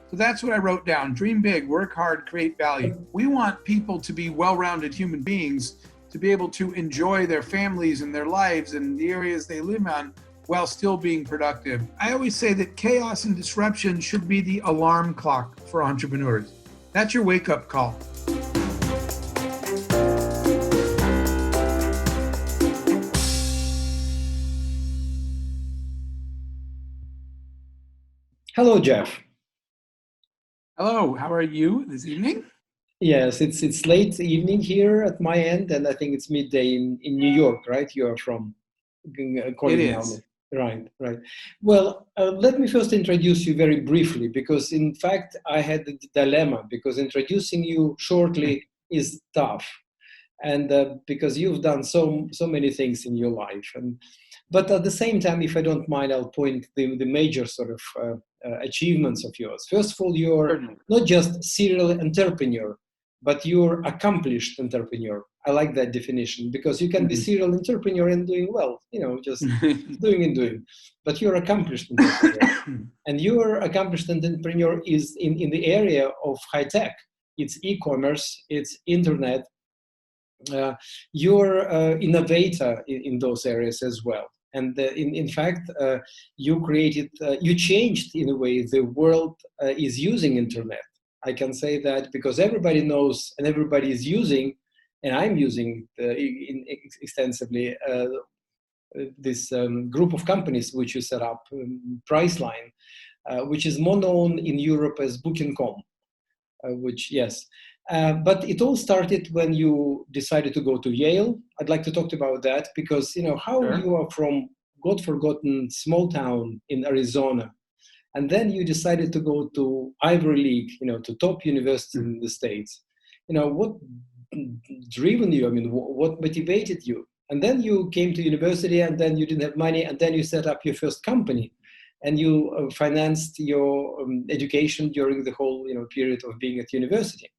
So that's what I wrote down. Dream big, work hard, create value. We want people to be well-rounded human beings, to be able to enjoy their families and their lives and the areas they live on while still being productive. I always say that chaos and disruption should be the alarm clock for entrepreneurs. That's your wake-up call. Hello, Jeff. Hello, how are you this evening? Yes, it's late evening here at my end, and I think it's midday in New York, right? You are from, It according now. is. Right, right. Well, let me first introduce you very briefly, because in fact I had a dilemma, because introducing you shortly is tough, and because you've done so many things in your life, but at the same time, if I don't mind, I'll point the major sort of achievements of yours. First of all, you're Certainly. not just serial entrepreneur, but you're accomplished entrepreneur. I like that definition, because you can be serial entrepreneur and doing well, just doing and doing, but you're accomplished entrepreneur. And your accomplished entrepreneur is in the area of high tech. It's e-commerce, it's internet. You're innovator in those areas as well. And in fact, you changed in a way the world is using internet. I can say that because everybody knows and everybody is using, and I'm using extensively this group of companies which you set up, Priceline, which is more known in Europe as Booking.com, which, yes. But it all started when you decided to go to Yale. I'd like to talk about that because, how Sure. you are from God-forgotten small town in Arizona, and then you decided to go to Ivy League, to top university in the States. What driven you? I mean, what motivated you? And then you came to university, and then you didn't have money, and then you set up your first company, and you financed your education during the whole, period of being at university.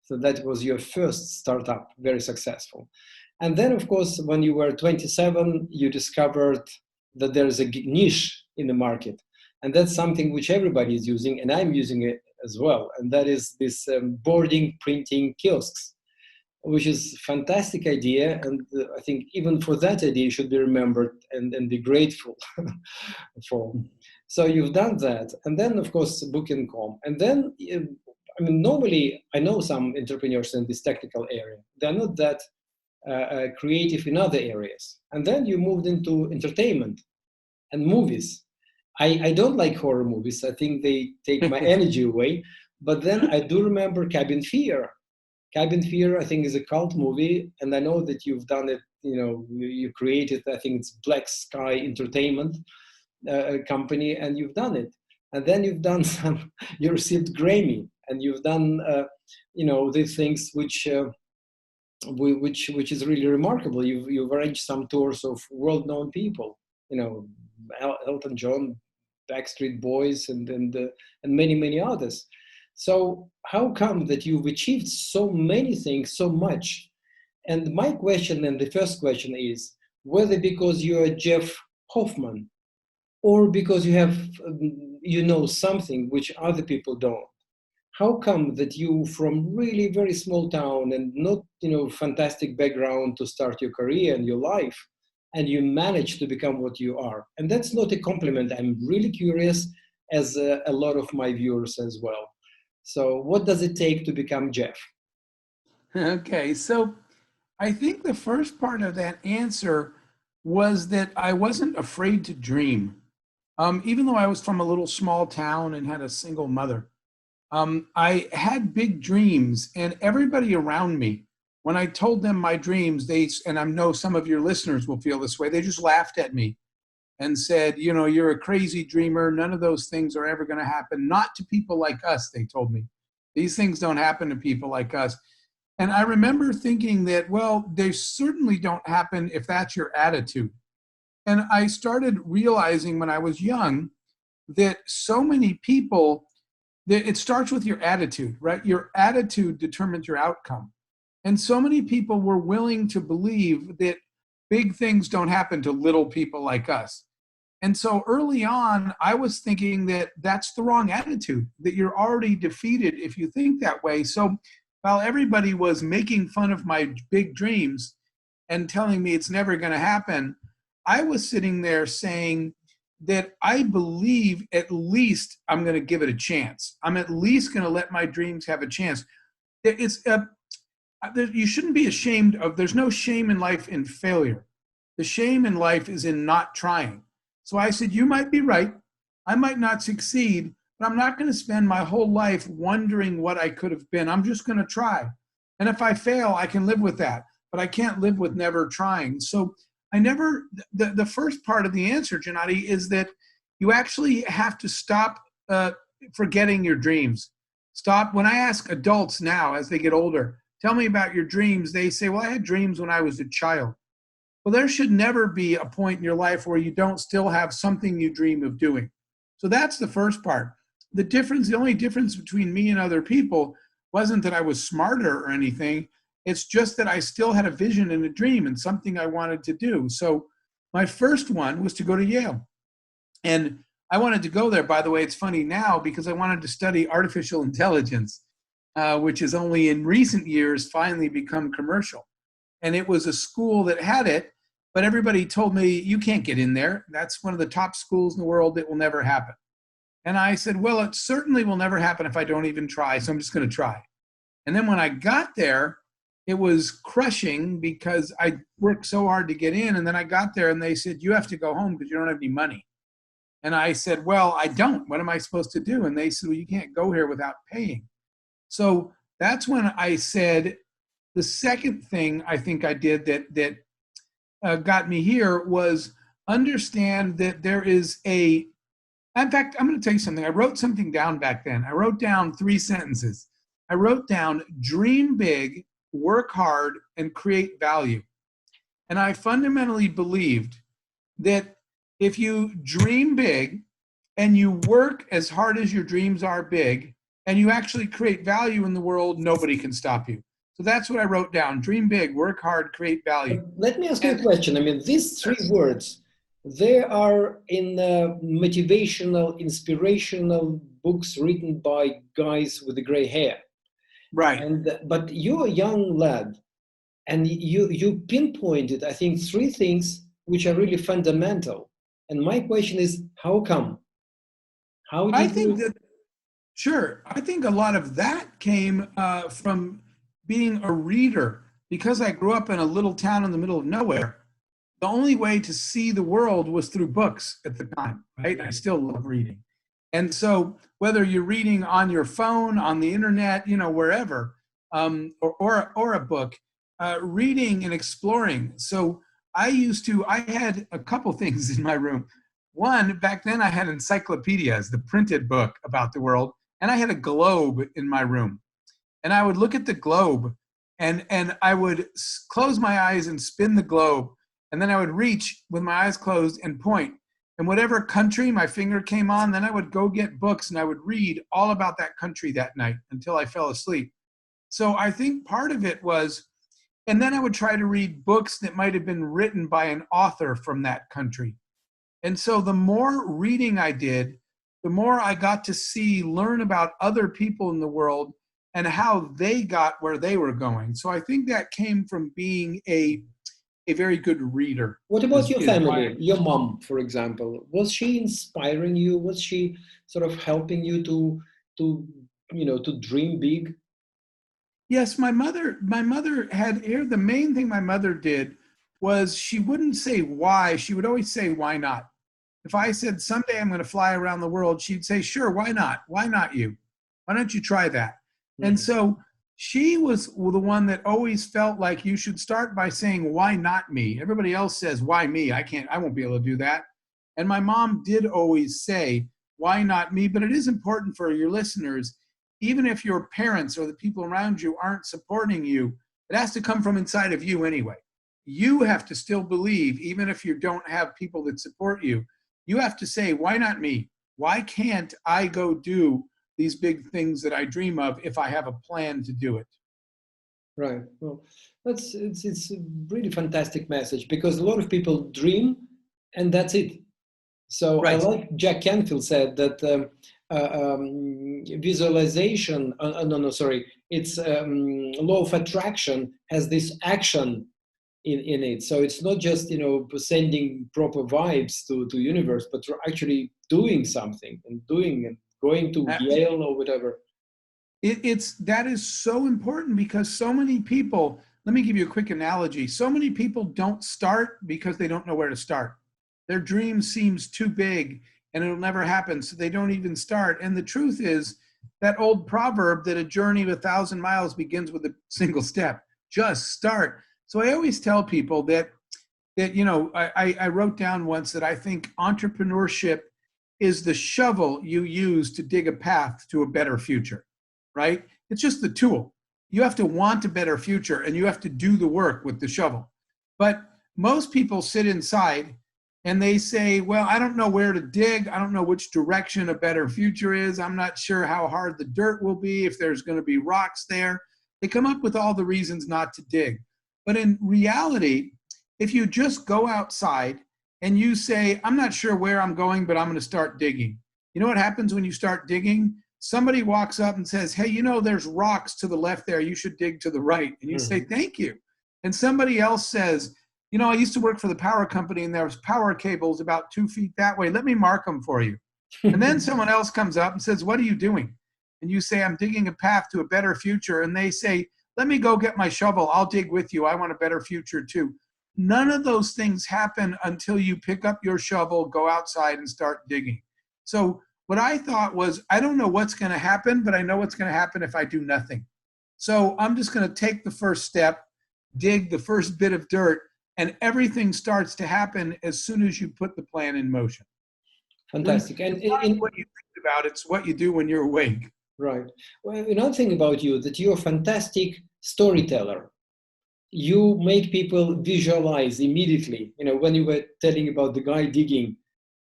So that was your first startup, very successful. And then, of course, when you were 27, you discovered that there is a niche in the market. And that's something which everybody is using, and I'm using it as well. And that is this boarding, printing kiosks, which is a fantastic idea. And I think even for that idea, you should be remembered and be grateful for. So you've done that. And then, of course, Booking.com. And then, normally I know some entrepreneurs in this technical area. They're not that creative in other areas. And then you moved into entertainment and movies. I don't like horror movies. I think they take my energy away. But then I do remember Cabin Fear. Cabin Fear, I think, is a cult movie. And I know that you've done it, you created, I think it's Black Sky Entertainment company, and you've done it. And then you've done you received Grammy, and you've done, these things which is really remarkable. You've arranged some tours of world-known people, Elton John, Backstreet Boys, and many others. So how come that you've achieved so many things so much? And my question, and the first question is whether because you are Jeff Hoffman, or because you have something which other people don't. How come that you, from really very small town and not fantastic background to start your career and your life, and you manage to become what you are? And that's not a compliment. I'm really curious, as a lot of my viewers as well. So what does it take to become Jeff? Okay, so I think the first part of that answer was that I wasn't afraid to dream. Even though I was from a little small town and had a single mother, I had big dreams, and everybody around me, when I told them my dreams, and I know some of your listeners will feel this way, they just laughed at me and said, you're a crazy dreamer. None of those things are ever going to happen. Not to people like us, they told me. These things don't happen to people like us. And I remember thinking that, well, they certainly don't happen if that's your attitude. And I started realizing when I was young that so many people, that it starts with your attitude, right? Your attitude determines your outcome. And so many people were willing to believe that big things don't happen to little people like us. And so early on, I was thinking that that's the wrong attitude, that you're already defeated if you think that way. So while everybody was making fun of my big dreams and telling me it's never going to happen, I was sitting there saying that I believe at least I'm going to give it a chance. I'm at least going to let my dreams have a chance. It's you shouldn't be ashamed of, there's no shame in life in failure. The shame in life is in not trying. So I said, you might be right. I might not succeed, but I'm not going to spend my whole life wondering what I could have been. I'm just going to try. And if I fail, I can live with that, but I can't live with never trying. So I never, the first part of the answer, Gennady, is that you actually have to stop forgetting your dreams. Stop. When I ask adults now, as they get older, tell me about your dreams, they say, well, I had dreams when I was a child. Well, there should never be a point in your life where you don't still have something you dream of doing. So that's the first part. The only difference between me and other people wasn't that I was smarter or anything. It's just that I still had a vision and a dream and something I wanted to do. So my first one was to go to Yale. And I wanted to go there, by the way, it's funny now, because I wanted to study artificial intelligence, which has only in recent years finally become commercial. And it was a school that had it, but everybody told me, you can't get in there. That's one of the top schools in the world. It will never happen. And I said, well, it certainly will never happen if I don't even try, so I'm just going to try. And then when I got there, it was crushing because I worked so hard to get in. And then I got there and they said, you have to go home because you don't have any money. And I said, well, I don't. What am I supposed to do? And they said, well, you can't go here without paying. So that's when I said, the second thing I think I did that got me here was understand that there is in fact, I'm going to tell you something. I wrote something down back then. I wrote down 3 sentences. I wrote down, dream big, work hard, and create value. And I fundamentally believed that if you dream big and you work as hard as your dreams are big, and you actually create value in the world, nobody can stop you. So that's what I wrote down. Dream big, work hard, create value. Let me ask you a question. I mean, these 3 words, they are in motivational, inspirational books written by guys with the gray hair. Right. But you're a young lad, and you pinpointed, I think, 3 things which are really fundamental. And my question is, how come? I think a lot of that came from being a reader. Because I grew up in a little town in the middle of nowhere, the only way to see the world was through books at the time, right? I still love reading. And so whether you're reading on your phone, on the internet, wherever, or a book, reading and exploring. So I had a couple things in my room. One, back then I had encyclopedias, the printed book about the world, and I had a globe in my room. And I would look at the globe and I would close my eyes and spin the globe. And then I would reach with my eyes closed and point. And whatever country my finger came on, then I would go get books and I would read all about that country that night until I fell asleep. So I think part of it was, and then I would try to read books that might have been written by an author from that country. And so the more reading I did, the more I got to learn about other people in the world and how they got where they were going. So I think that came from being a very good reader. What about your family? Your mom, for example, was she inspiring you? Was she sort of helping you to dream big? Yes, my mother had here. The main thing my mother did was she wouldn't say why. She would always say, why not? If I said someday I'm going to fly around the world, she'd say, sure, why not? Why not you? Why don't you try that? Mm-hmm. And so she was the one that always felt like you should start by saying, why not me? Everybody else says, why me? I won't be able to do that. And my mom did always say, why not me? But it is important for your listeners, even if your parents or the people around you aren't supporting you, it has to come from inside of you anyway. You have to still believe, even if you don't have people that support you, you have to say, why not me? Why can't I go do these big things that I dream of if I have a plan to do it? Right. Well, it's a really fantastic message, because a lot of people dream and that's it. So I Right. like Jack Canfield said that visualization, sorry, it's law of attraction has this action in it. So it's not just, sending proper vibes to universe, but you're actually doing something and going to Yale or whatever. That is so important because so many people, let me give you a quick analogy. So many people don't start because they don't know where to start. Their dream seems too big and it'll never happen, so they don't even start. And the truth is that old proverb that a journey of 1,000 miles begins with a single step. Just start. So I always tell people that I wrote down once that I think entrepreneurship is the shovel you use to dig a path to a better future, right? It's just the tool. You have to want a better future and you have to do the work with the shovel. But most people sit inside and they say, well, I don't know where to dig. I don't know which direction a better future is. I'm not sure how hard the dirt will be, if there's going to be rocks there. They come up with all the reasons not to dig. But in reality, if you just go outside and you say, I'm not sure where I'm going, but I'm going to start digging. You know what happens when you start digging? Somebody walks up and says, hey, there's rocks to the left there. You should dig to the right. And you say, thank you. And somebody else says, I used to work for the power company and there was power cables about 2 feet that way. Let me mark them for you. And then someone else comes up and says, what are you doing? And you say, I'm digging a path to a better future. And they say, let me go get my shovel. I'll dig with you. I want a better future too. None of those things happen until you pick up your shovel, go outside and start digging. So what I thought was, I don't know what's going to happen, but I know what's going to happen if I do nothing. So I'm just going to take the first step, dig the first bit of dirt, and everything starts to happen as soon as you put the plan in motion. Fantastic. And it's not what you think about, it's what you do when you're awake. Right. Well, another thing about you, that you're a fantastic storyteller. You make people visualize immediately. When you were telling about the guy digging,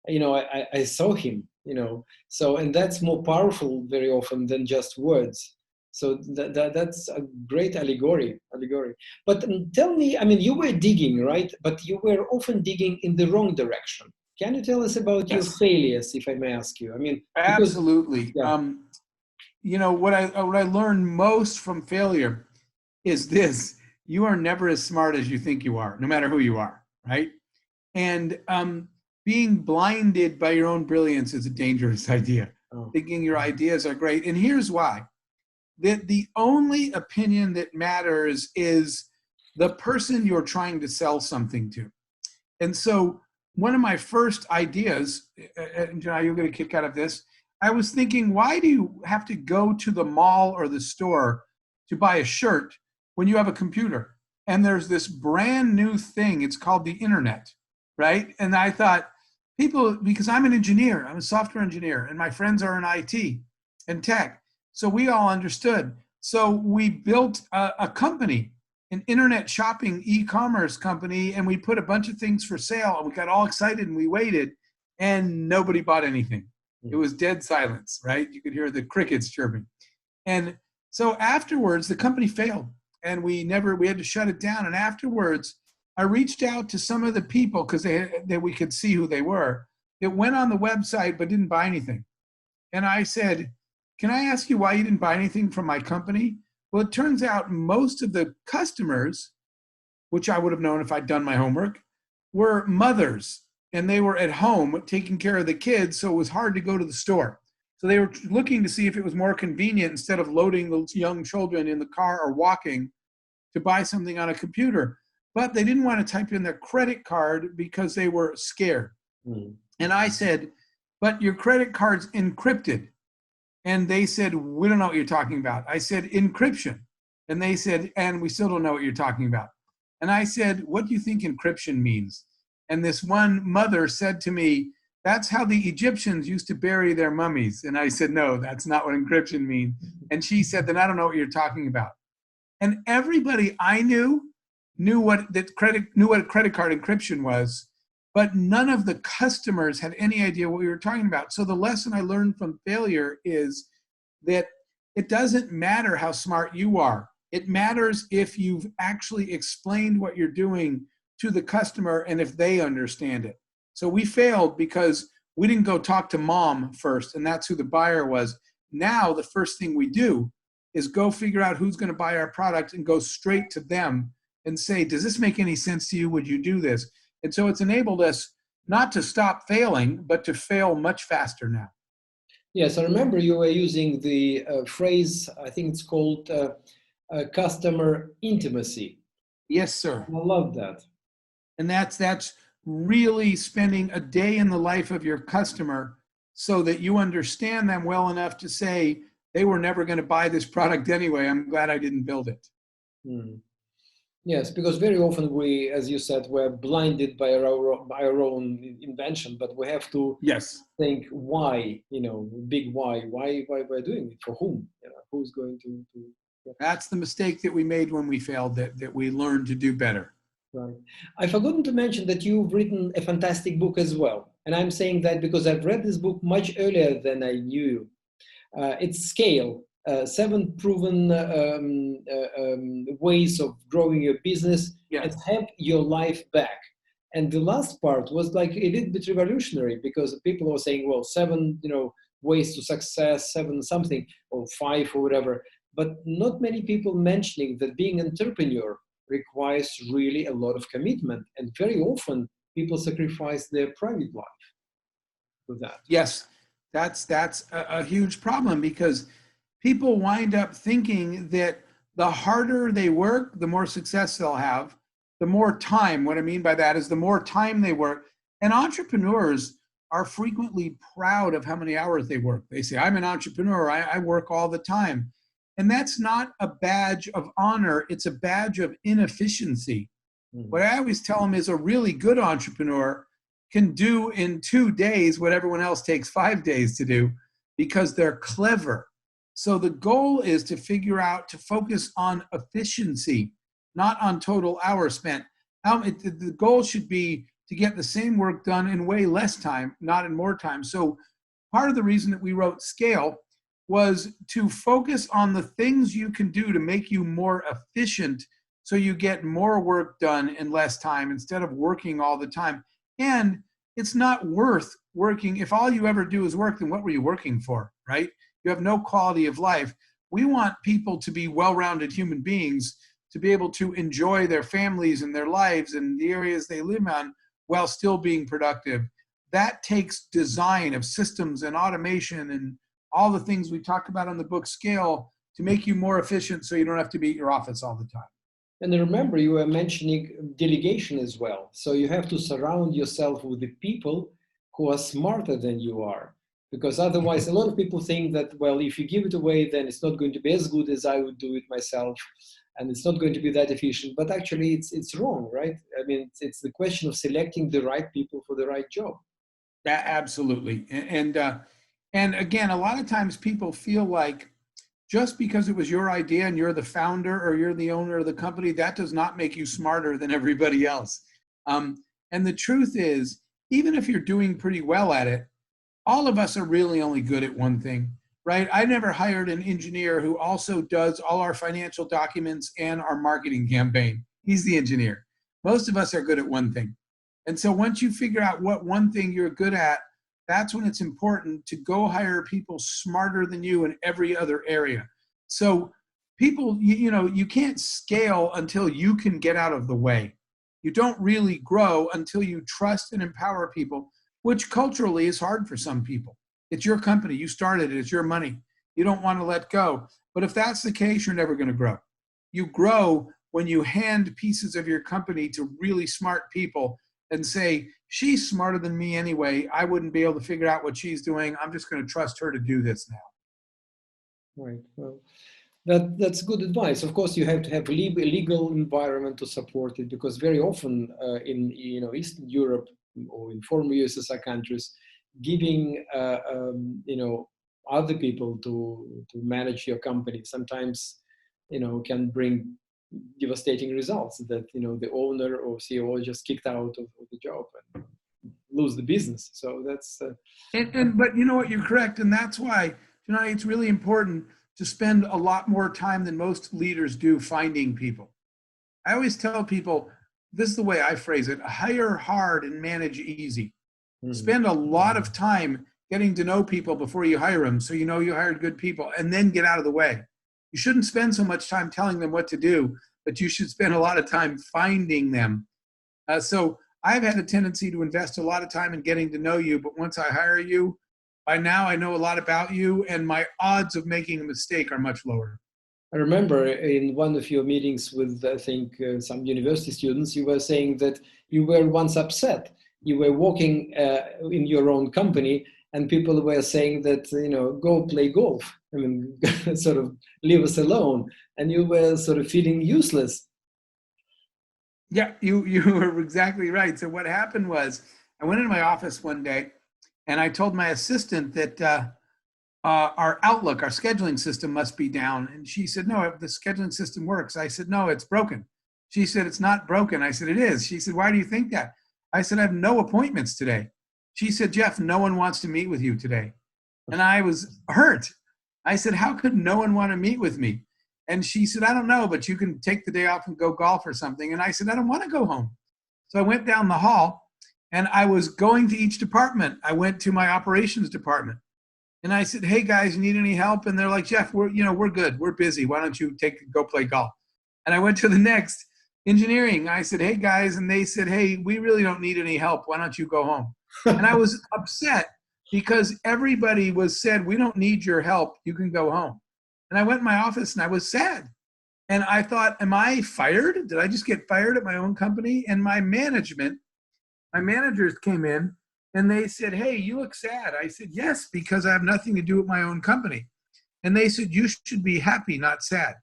I saw him, so, and that's more powerful very often than just words. So that's a great allegory. But tell me, you were digging, right? But you were often digging in the wrong direction. Can you tell us about your failures, if I may ask you? Absolutely. Yeah. What I learned most from failure is this: you are never as smart as you think you are, no matter who you are, right? And being blinded by your own brilliance is a dangerous idea. Thinking your ideas are great. And here's why. That the only opinion that matters is the person you're trying to sell something to. And so one of my first ideas, and you'll get a kick out of this, I was thinking, why do you have to go to the mall or the store to buy a shirt when you have a computer? And there's this brand new thing, it's called the internet, right? And I thought, because I'm an engineer, I'm a software engineer, and my friends are in IT and tech. So we all understood. So we built a company, an internet shopping e-commerce company, and we put a bunch of things for sale, and we got all excited and we waited, and nobody bought anything. It was dead silence, right? You could hear the crickets chirping. And so afterwards, the company failed, and we had to shut it down. And afterwards, I reached out to some of the people, because that we could see who they were, that went on the website but didn't buy anything. And I said, can I ask you why you didn't buy anything from my company? Well, it turns out most of the customers, which I would have known if I'd done my homework, were mothers, and they were at home taking care of the kids, so it was hard to go to the store. So they were looking to see if it was more convenient, instead of loading those young children in the car or walking, to buy something on a computer. But they didn't want to type in their credit card because they were scared. And I said, but your credit card's encrypted. And they said, we don't know what you're talking about. I said, encryption. And they said, and we still don't know what you're talking about. And I said, what do you think encryption means? And this one mother said to me, that's how the Egyptians used to bury their mummies. And I said, no, that's not what encryption means. And she said, then I don't know what you're talking about. And everybody I knew what a credit card encryption was, but none of the customers had any idea what we were talking about. So the lesson I learned from failure is that it doesn't matter how smart you are. It matters if you've actually explained what you're doing to the customer and if they understand it. So we failed because we didn't go talk to mom first, and that's who the buyer was. Now the first thing we do is go figure out who's going to buy our product and go straight to them and say, does this make any sense to you? Would you do this? And so it's enabled us not to stop failing, but to fail much faster now. Yes, I remember you were using the phrase, I think it's called customer intimacy. Yes, sir. I love that. And that's really spending a day in the life of your customer so that you understand them well enough to say, they were never going to buy this product anyway. I'm glad I didn't build it. Mm. Yes, because very often we, as you said, we're blinded by our own invention, but we have to think why, big why we're doing it, for whom, who's going to yeah. That's the mistake that we made when we failed, that we learned to do better. Right. I've forgotten to mention that you've written a fantastic book as well. And I'm saying that because I've read this book much earlier than I knew. It's Scale, 7 proven ways of growing your business and have your life back. And the last part was like a little bit revolutionary because people were saying, well, 7, ways to success, 7 something, or 5 or whatever. But not many people mentioning that being an entrepreneur requires really a lot of commitment. And very often people sacrifice their private life for that. Yes, that's a huge problem because people wind up thinking that the harder they work, the more success they'll have, the more time. What I mean by that is the more time they work. And entrepreneurs are frequently proud of how many hours they work. They say, I'm an entrepreneur, I work all the time. And that's not a badge of honor, it's a badge of inefficiency. Mm-hmm. What I always tell them is a really good entrepreneur can do in 2 days what everyone else takes 5 days to do because they're clever. So the goal is to figure out, to focus on efficiency, not on total hours spent. The goal should be to get the same work done in way less time, not in more time. So part of the reason that we wrote Scale was to focus on the things you can do to make you more efficient so you get more work done in less time instead of working all the time. And it's not worth working. If all you ever do is work, then what were you working for, right? You have no quality of life. We want people to be well-rounded human beings, to be able to enjoy their families and their lives and the areas they live on while still being productive. That takes design of systems and automation and all the things we talk about on the book Scale to make you more efficient so you don't have to be at your office all the time. And remember, you were mentioning delegation as well. So you have to surround yourself with the people who are smarter than you are. Because otherwise, a lot of people think that, well, if you give it away, then it's not going to be as good as I would do it myself. And it's not going to be that efficient. But actually, it's wrong, right? I mean, it's the question of selecting the right people for the right job. Yeah, absolutely. And again, a lot of times people feel like just because it was your idea and you're the founder or you're the owner of the company, that does not make you smarter than everybody else. And the truth is, even if you're doing pretty well at it, all of us are really only good at one thing, right? I never hired an engineer who also does all our financial documents and our marketing campaign. He's the engineer. Most of us are good at one thing. And so once you figure out what one thing you're good at, that's when it's important to go hire people smarter than you in every other area. So people, you can't scale until you can get out of the way. You don't really grow until you trust and empower people, which culturally is hard for some people. It's your company. You started it. It's your money. You don't want to let go. But if that's the case, you're never going to grow. You grow when you hand pieces of your company to really smart people and say, she's smarter than me anyway. I wouldn't be able to figure out what she's doing. I'm just going to trust her to do this now. Right. Well, that's good advice. Of course, you have to have a legal environment to support it, because very often in Eastern Europe or in former USSR countries, giving other people to manage your company sometimes can bring devastating results, that the owner or CEO is just kicked out of the job and lose the business. So that's but you know what, you're correct, and that's why it's really important to spend a lot more time than most leaders do finding people. I always tell people, this is the way I phrase it: hire hard and manage easy. Mhm. Spend a lot of time getting to know people before you hire them, so you know you hired good people, and then get out of the way. You shouldn't spend so much time telling them what to do, but you should spend a lot of time finding them. So I've had a tendency to invest a lot of time in getting to know you, but once I hire you, by now I know a lot about you, and my odds of making a mistake are much lower. I remember in one of your meetings with, I think, some university students, you were saying that you were once upset. You were working in your own company, and people were saying that, go play golf. I mean, sort of leave us alone. And you were sort of feeling useless. Yeah, you were exactly right. So what happened was, I went into my office one day, and I told my assistant that our Outlook, our scheduling system, must be down. And she said, "No, the scheduling system works." I said, "No, it's broken." She said, "It's not broken." I said, "It is." She said, "Why do you think that?" I said, "I have no appointments today." She said, "Jeff, no one wants to meet with you today." And I was hurt. I said, "How could no one want to meet with me?" And she said, "I don't know, but you can take the day off and go golf or something." And I said, "I don't want to go home." So I went down the hall, and I was going to each department. I went to my operations department, and I said, "Hey guys, need any help?" And they're like, "Jeff, we're good. We're busy. Why don't you go play golf?" And I went to the next engineering. I said, "Hey guys," and they said, "Hey, we really don't need any help. Why don't you go home?" And I was upset because everybody said, "We don't need your help. You can go home." And I went in my office and I was sad. And I thought, am I fired? Did I just get fired at my own company? And my managers came in and they said, "Hey, you look sad." I said, "Yes, because I have nothing to do with my own company." And they said, "You should be happy, not sad."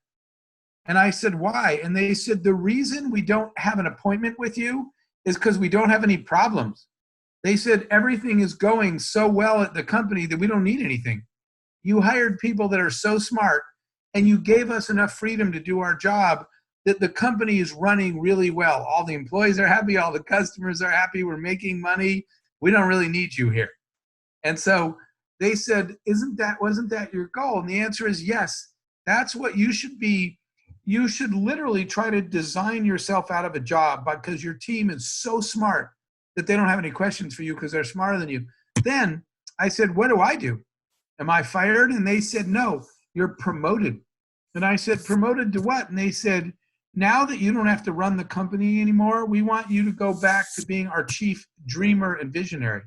And I said, "Why?" And they said, "The reason we don't have an appointment with you is because we don't have any problems." They said, "Everything is going so well at the company that we don't need anything. You hired people that are so smart, and you gave us enough freedom to do our job that the company is running really well. All the employees are happy, all the customers are happy, we're making money. We don't really need you here." And so they said, wasn't that your goal?" And the answer is yes. That's what you should be. You should literally try to design yourself out of a job because your team is so smart that they don't have any questions for you because they're smarter than you. Then I said, "What do I do? Am I fired?" And they said, "No, you're promoted." And I said, "Promoted to what?" And they said, "Now that you don't have to run the company anymore, we want you to go back to being our chief dreamer and visionary.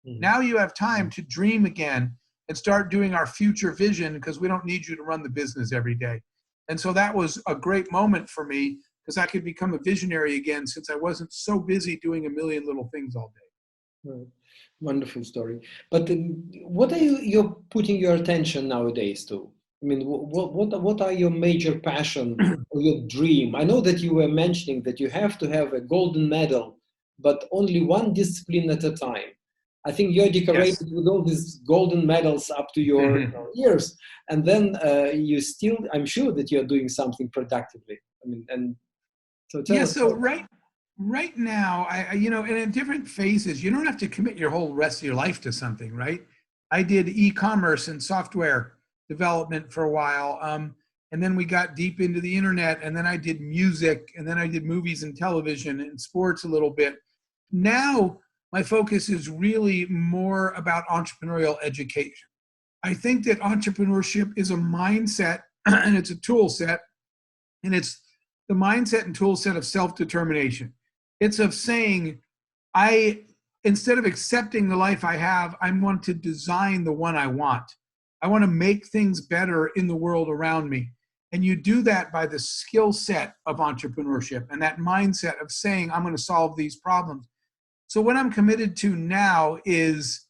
Mhm. Now you have time to dream again and start doing our future vision because we don't need you to run the business every day." And so that was a great moment for me because I could become a visionary again since I wasn't so busy doing a million little things all day. Right. Wonderful story. But what are you're putting your attention nowadays to? I mean, what are your major passion or your dream? I know that you were mentioning that you have to have a golden medal, but only one discipline at a time. I think you're Yes. decorated with all these golden medals up to your ears, and then you still, I'm sure that you're doing something productively. I mean, and so tell Yeah, us. so right now, and in different phases, you don't have to commit your whole rest of your life to something, right? I did e-commerce and software development for a while, and then we got deep into the internet, and then I did music, and then I did movies and television and sports a little bit. Now, my focus is really more about entrepreneurial education. I think that entrepreneurship is a mindset and it's a tool set, and it's the mindset and tool set of self-determination. It's of saying, I, instead of accepting the life I have, I want to design the one I want. I want to make things better in the world around me. And you do that by the skill set of entrepreneurship and that mindset of saying, I'm going to solve these problems. So what I'm committed to now is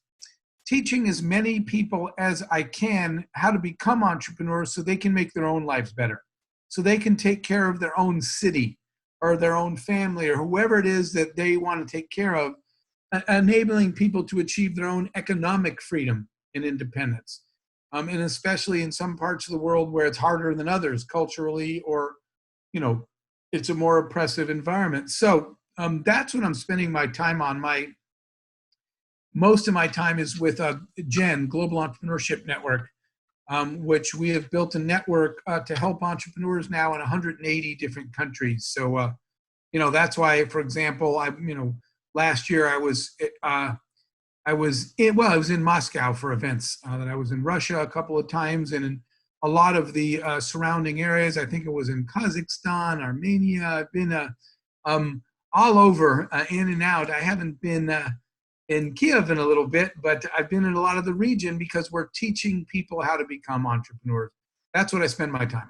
teaching as many people as I can how to become entrepreneurs so they can make their own lives better, so they can take care of their own city or their own family or whoever it is that they want to take care of, enabling people to achieve their own economic freedom and independence. And especially in some parts of the world where it's harder than others culturally, or, you know, it's a more oppressive environment. So that's what I'm spending my time on. Most of my time is with GEN, Global Entrepreneurship Network, which we have built a network to help entrepreneurs now in 180 different countries. So, that's why, for example, last year I was I was in Moscow for events. That I was in Russia a couple of times, and in a lot of the surrounding areas. I think it was in Kazakhstan, Armenia. I've been um, all over, in and out. I haven't been in Kiev in a little bit, but I've been in a lot of the region because we're teaching people how to become entrepreneurs. That's what I spend my time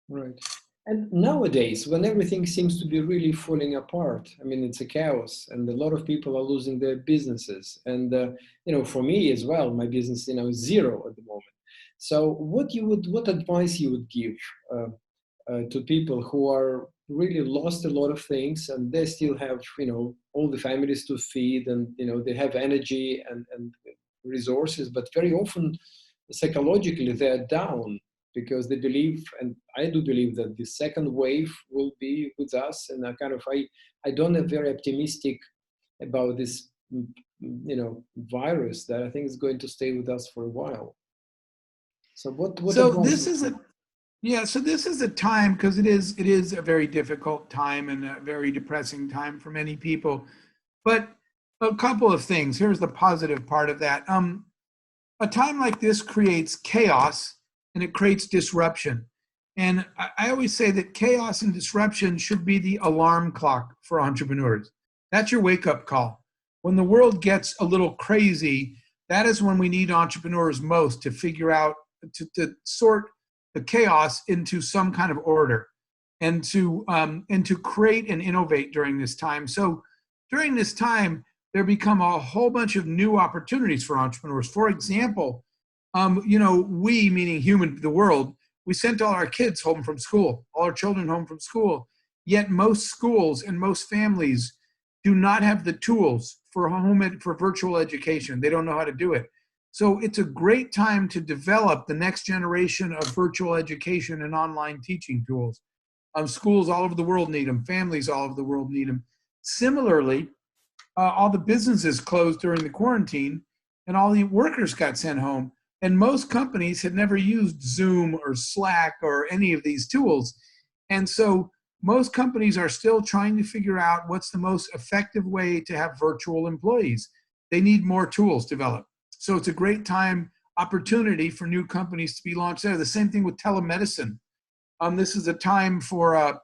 on. Right. And nowadays, when everything seems to be really falling apart, I mean, it's a chaos, and a lot of people are losing their businesses. And for me as well, my business, is zero at the moment. So, what advice you would give to people who are really lost a lot of things, and they still have, all the families to feed, and they have energy and resources, but very often psychologically they're down because they believe, and I do believe, that the second wave will be with us. And I don't am very optimistic about this, virus that I think is going to stay with us for a while. So what So advice? this is a time, because it is a very difficult time and a very depressing time for many people. But a couple of things. Here's the positive part of that. A time like this creates chaos and it creates disruption. And I always say that chaos and disruption should be the alarm clock for entrepreneurs. That's your wake-up call. When the world gets a little crazy, that is when we need entrepreneurs most to figure out, to sort the chaos into some kind of order, and to create and innovate during this time. So during this time, there become a whole bunch of new opportunities for entrepreneurs. For example, we, meaning the world, we sent all our kids home from school, all our children home from school. Yet most schools and most families do not have the tools for virtual education. They don't know how to do it. So it's a great time to develop the next generation of virtual education and online teaching tools. Schools all over the world need them. Families all over the world need them. Similarly, all the businesses closed during the quarantine, and all the workers got sent home. And most companies had never used Zoom or Slack or any of these tools. And so most companies are still trying to figure out what's the most effective way to have virtual employees. They need more tools developed. So it's a great opportunity for new companies to be launched there. The same thing with telemedicine. This is a time for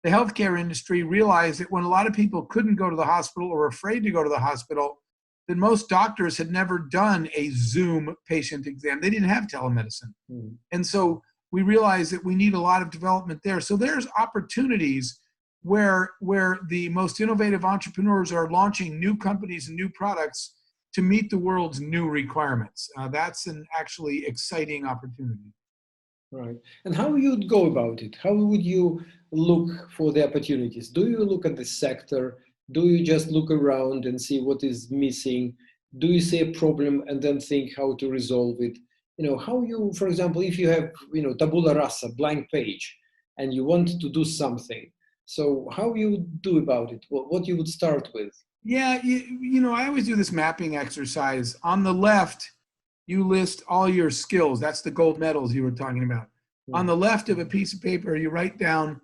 the healthcare industry realized that when a lot of people couldn't go to the hospital or were afraid to go to the hospital, that most doctors had never done a Zoom patient exam. They didn't have telemedicine. And so we realized that we need a lot of development there. So there's opportunities where the most innovative entrepreneurs are launching new companies and new products to meet the world's new requirements. That's an actually exciting opportunity. Right. And how you would go about it? How would you look for the opportunities? Do you look at the sector? Do you just look around and see what is missing? Do you see a problem and then think how to resolve it? How you, for example, if you have, tabula rasa, blank page, and you want to do something, so how you do about it? What you would start with? Yeah, I always do this mapping exercise. On the left, you list all your skills. That's the gold medals you were talking about. On the left of a piece of paper, you write down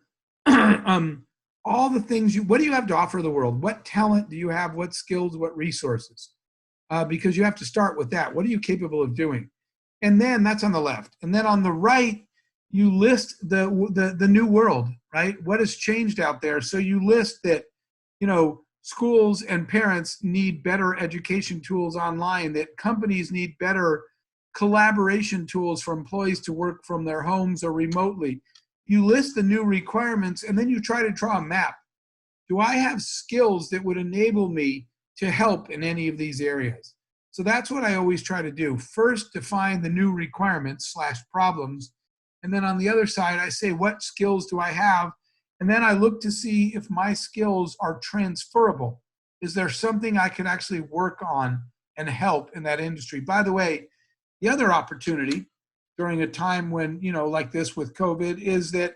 all the things what do you have to offer the world? What talent do you have? What skills, what resources? Because you have to start with that. What are you capable of doing? And then that's on the left. And then on the right, you list the new world, right? What has changed out there? So you list that, schools and parents need better education tools online, that companies need better collaboration tools for employees to work from their homes or remotely. You list the new requirements, and then you try to draw a map. Do I have skills that would enable me to help in any of these areas? So that's what I always try to do. First, define the new requirements / problems. And then on the other side, I say, what skills do I have? And then I look to see if my skills are transferable. Is there something I could actually work on and help in that industry? By the way, the other opportunity during a time when, like this with COVID, is that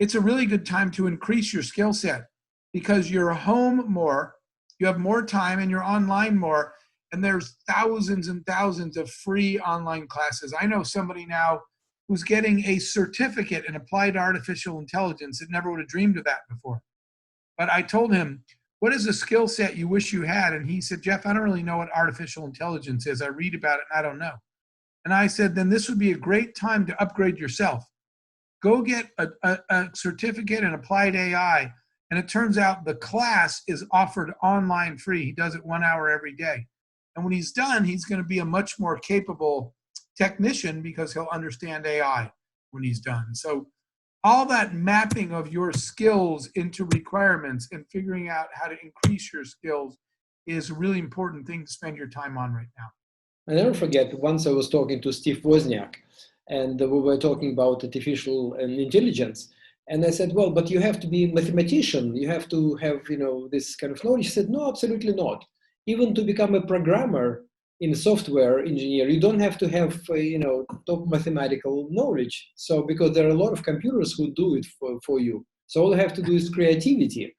it's a really good time to increase your skill set because you're home more, you have more time, and you're online more. And there's thousands and thousands of free online classes. I know somebody now who's getting a certificate in applied artificial intelligence that never would have dreamed of that before. But I told him, what is a skill set you wish you had? And he said, Jeff, I don't really know what artificial intelligence is. I read about it and I don't know. And I said, then this would be a great time to upgrade yourself. Go get a certificate in applied AI. And it turns out the class is offered online free. He does it 1 hour every day. And when he's done, he's going to be a much more capable technician because he'll understand AI when he's done. So all that mapping of your skills into requirements and figuring out how to increase your skills is a really important thing to spend your time on right now. I never forget, once I was talking to Steve Wozniak, and we were talking about artificial intelligence. And I said, well, but you have to be a mathematician. You have to have, this kind of knowledge. He said, no, absolutely not. Even to become a programmer in software engineer, you don't have to have, top mathematical knowledge. So, because there are a lot of computers who do it for you. So all you have to do is creativity,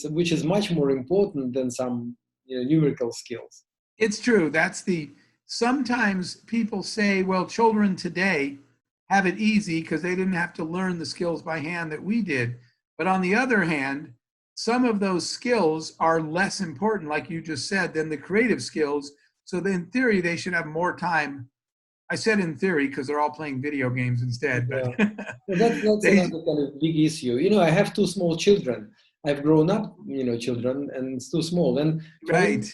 which is much more important than some numerical skills. It's true. Sometimes people say, well, children today have it easy because they didn't have to learn the skills by hand that we did. But on the other hand, some of those skills are less important, like you just said, than the creative skills. So in theory, they should have more time. I said in theory because they're all playing video games instead. But yeah. Well, that's another kind of big issue. I have 2 small children. I've grown up, children, and it's too small. And right.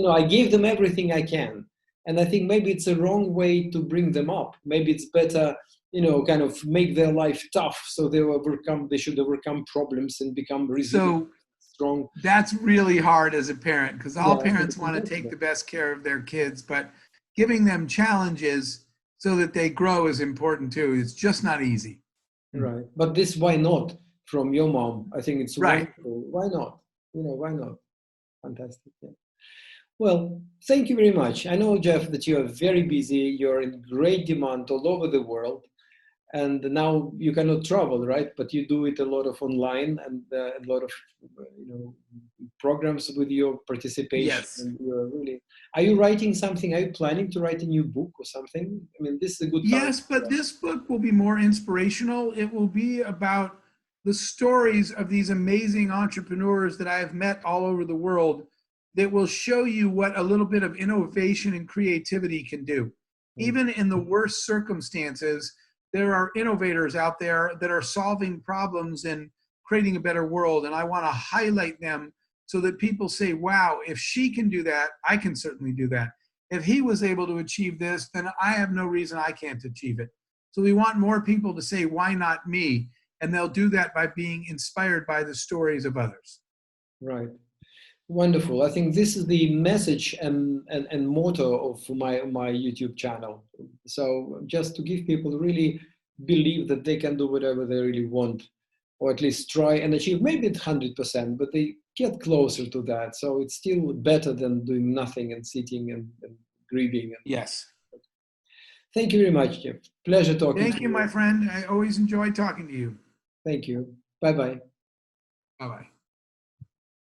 I gave them everything I can. And I think maybe it's a wrong way to bring them up. Maybe it's better, kind of make their life tough so they should overcome problems and become resilient, strong. That's really hard as a parent because all parents want to take the best care of their kids, but giving them challenges so that they grow is important too. It's just not easy. Right. But this, why not? From your mom, I think it's right. Wonderful. Why not? Why not? Fantastic. Yeah. Well, thank you very much. I know, Jeff, that you are very busy. You're in great demand all over the world. And now you cannot travel, right? But you do it a lot of online and a lot of, programs with your participation. Yes. And are you writing something? Are you planning to write a new book or something? I mean, this is a good time. Yes, but this book will be more inspirational. It will be about the stories of these amazing entrepreneurs that I have met all over the world that will show you what a little bit of innovation and creativity can do. Mm-hmm. Even in the worst circumstances, there are innovators out there that are solving problems and creating a better world. And I want to highlight them so that people say, wow, if she can do that, I can certainly do that. If he was able to achieve this, then I have no reason I can't achieve it. So we want more people to say, why not me? And they'll do that by being inspired by the stories of others. Right. Wonderful. I think this is the message and motto of my YouTube channel. So just to give people really believe that they can do whatever they really want, or at least try and achieve, maybe 100%, but they get closer to that. So it's still better than doing nothing and sitting and grieving. Yes. Thank you very much, Jeff. Pleasure talking to you. Thank you, my friend. I always enjoy talking to you. Thank you. Bye-bye. Bye-bye.